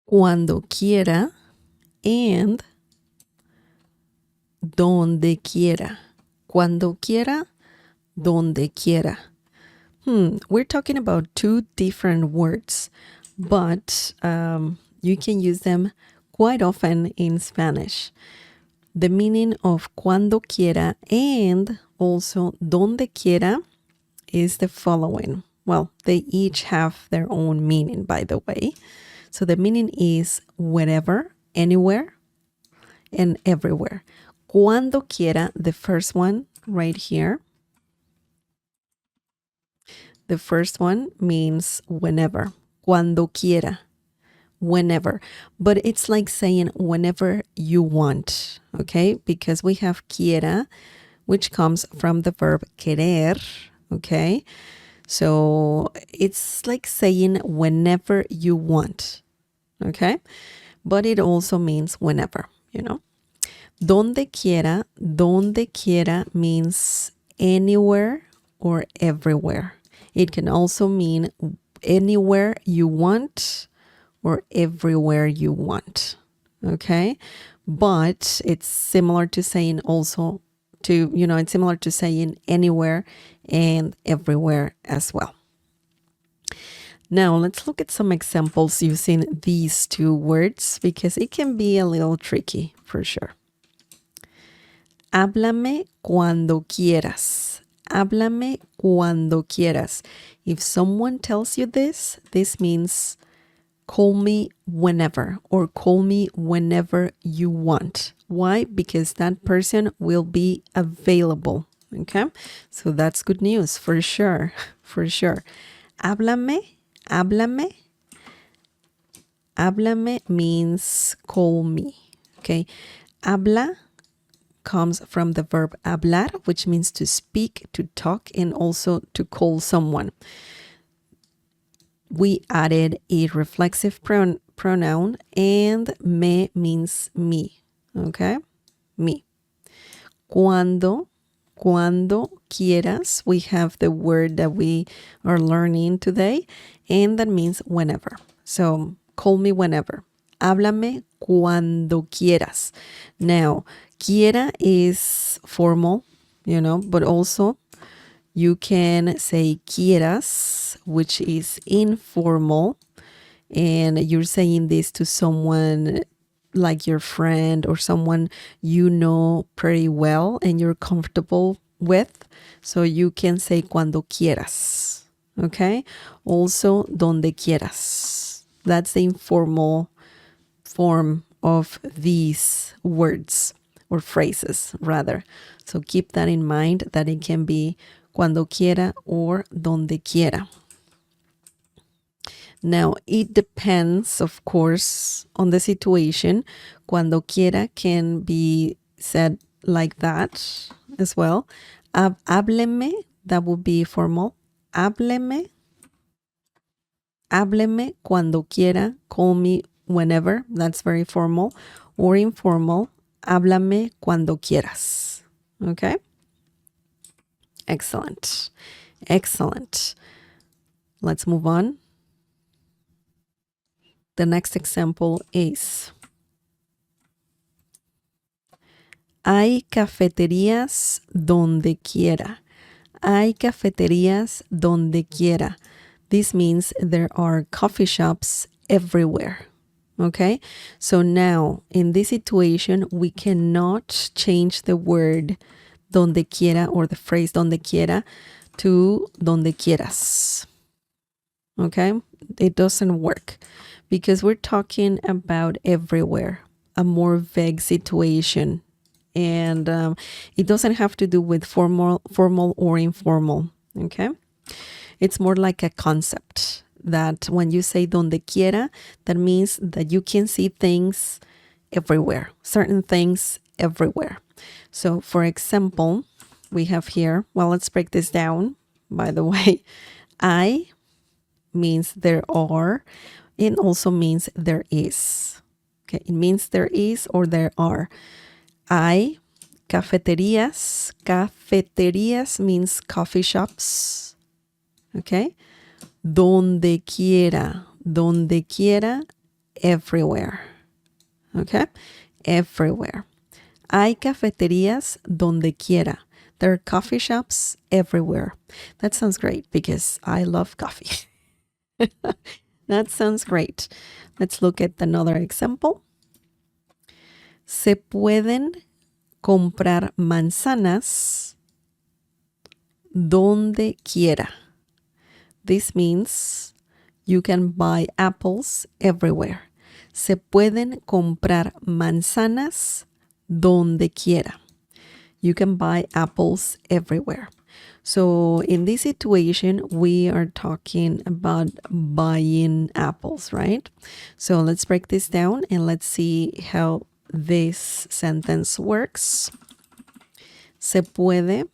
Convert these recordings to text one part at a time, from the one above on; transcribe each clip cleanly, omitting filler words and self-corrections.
cuando quiera, and donde quiera. Cuando quiera, donde quiera. We're talking about two different words, but you can use them quite often in Spanish. The meaning of cuando quiera and also donde quiera is the following. Well, they each have their own meaning, by the way. So the meaning is wherever, anywhere, and everywhere. Cuando quiera, the first one right here. The first one means whenever. Cuando quiera. Whenever. But it's like saying whenever you want, okay? Because we have quiera, which comes from the verb querer, okay? So it's like saying whenever you want, okay? But it also means whenever, you know? Donde quiera means anywhere or everywhere. It can also mean anywhere you want or everywhere you want, okay? But it's similar to saying also it's similar to saying anywhere and everywhere as well. Now, let's look at some examples using these two words because it can be a little tricky for sure. Háblame cuando quieras. Háblame cuando quieras. If someone tells you this means call me whenever or call me whenever you want. Why? Because that person will be available. Okay? So that's good news for sure. For sure. Háblame. Háblame means call me. Okay? Habla comes from the verb hablar, which means to speak, to talk, and also to call someone. We added a reflexive pronoun, and me means me, okay? Me. Cuando quieras, we have the word that we are learning today, and that means whenever. So call me whenever. Háblame cuando quieras. Now, quiera is formal, but also you can say quieras, which is informal, and you're saying this to someone like your friend or someone you know pretty well and you're comfortable with. So you can say cuando quieras, okay? Also, donde quieras. That's the informal form of these words or phrases, rather. So keep that in mind that it can be cuando quiera or donde quiera. Now, it depends, of course, on the situation. Cuando quiera can be said like that as well. Hábleme, that would be formal. Hábleme cuando quiera. Call me whenever. That's very formal. Or informal. Háblame cuando quieras. Okay? Excellent. Let's move on. The next example is hay cafeterías donde quiera. Hay cafeterías donde quiera. This means there are coffee shops everywhere. Okay? So now, in this situation, we cannot change the word donde quiera or the phrase donde quiera to donde quieras. Okay? It doesn't work because we're talking about everywhere, a more vague situation. And it doesn't have to do with formal or informal. Okay? It's more like a concept that when you say donde quiera, that means that you can see things everywhere, certain things everywhere. So, for example, we have here, well, let's break this down, by the way. I means there are, and also means there is. Okay, it means there is or there are. Hay cafeterías. Cafeterías means coffee shops. Okay. Donde quiera everywhere. Okay? Everywhere. Hay cafeterías donde quiera. There are coffee shops everywhere. That sounds great because I love coffee. That sounds great. Let's look at another example. Se pueden comprar manzanas donde quiera. This means you can buy apples everywhere. Se pueden comprar manzanas donde quiera. You can buy apples everywhere. So in this situation, we are talking about buying apples, right? So let's break this down and let's see how this sentence works. Se puede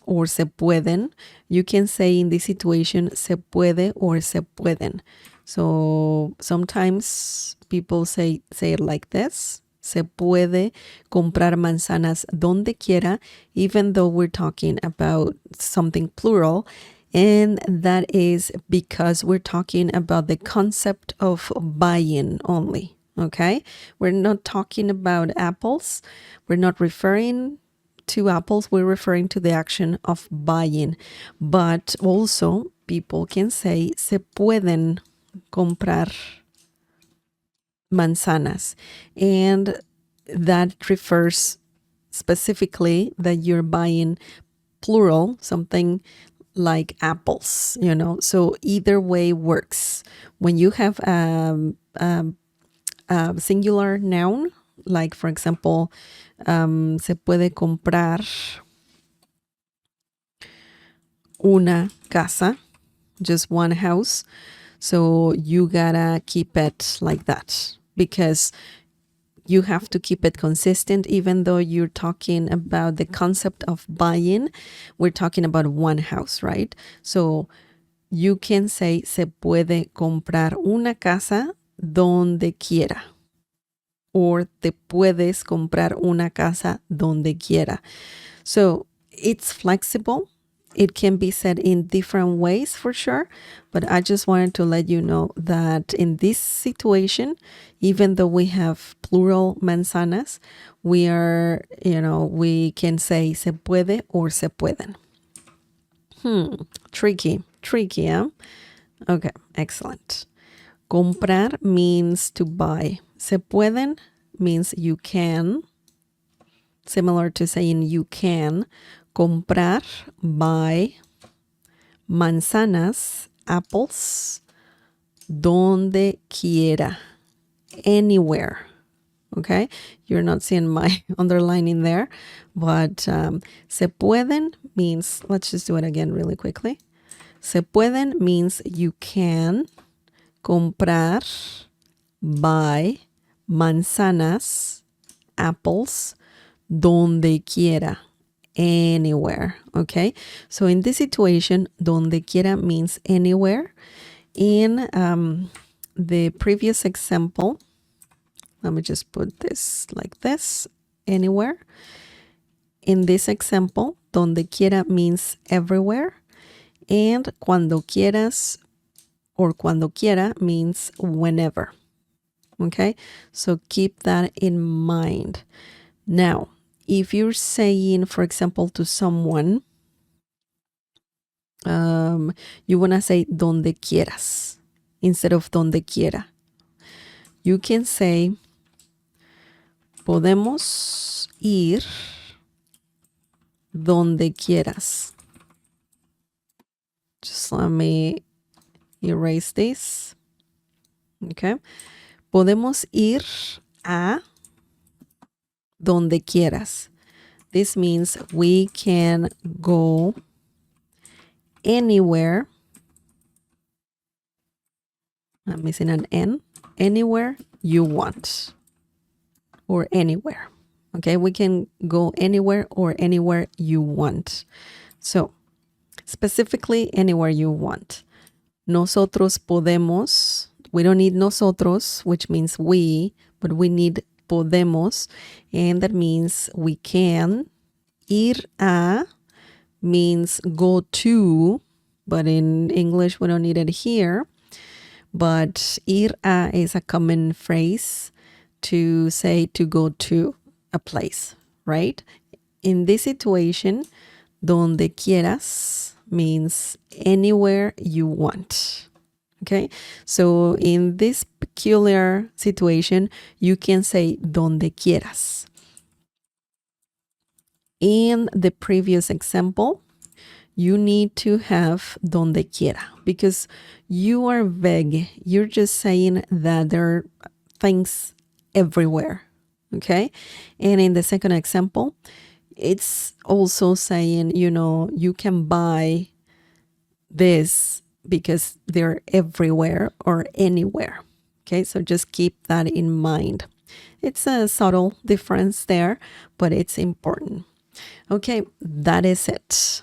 or se pueden. You can say in this situation, se puede or se pueden. So sometimes people say it like this. Se puede comprar manzanas donde quiera, even though we're talking about something plural. And that is because we're talking about the concept of buying only. Okay? We're not talking about apples. We're not referring to apples. We're referring to the action of buying. But also, people can say se pueden comprar manzanas, and that refers specifically that you're buying plural, something like apples, so either way works. When you have a singular noun, like for example, se puede comprar una casa, just one house. So you gotta keep it like that because you have to keep it consistent. Even though you're talking about the concept of buying, we're talking about one house, right? So you can say se puede comprar una casa donde quiera, or te puedes comprar una casa donde quiera. So it's flexible. It can be said in different ways for sure, but I just wanted to let you know that in this situation, even though we have plural manzanas, we can say se puede or se pueden. Tricky, huh? Okay, excellent. Comprar means to buy. Se pueden means you can, similar to saying you can. Comprar, buy, manzanas, apples, donde quiera, anywhere. Okay, you're not seeing my underlining there, but se pueden means, let's just do it again really quickly. Se pueden means you can. Comprar, buy, manzanas, apples, donde quiera, anywhere. Okay, so in this situation, donde quiera means anywhere. In the previous example, let me just put this like this, anywhere. In this example, donde quiera means everywhere, and cuando quieras or cuando quiera means whenever. Okay, so keep that in mind. Now, if you're saying, for example, to someone, you want to say donde quieras instead of donde quiera. You can say, podemos ir donde quieras. Just let me erase this. Okay. Podemos ir a donde quieras. This means we can go anywhere. I'm missing an N. Anywhere you want. Or anywhere. Okay, we can go anywhere or anywhere you want. So, specifically anywhere you want. Nosotros podemos. We don't need nosotros, which means we, but we need podemos, and that means we can. Ir a means go to, but in English we don't need it here. but ir a is a common phrase to say to go to a place, right? In this situation, donde quieras means anywhere you want. Okay, so in this peculiar situation, you can say donde quieras. In the previous example, you need to have donde quiera because you are vague. You're just saying that there are things everywhere. Okay, and in the second example, it's also saying, you can buy this because they're everywhere or anywhere. Okay, so just keep that in mind. It's a subtle difference there, but it's important. Okay, that is it.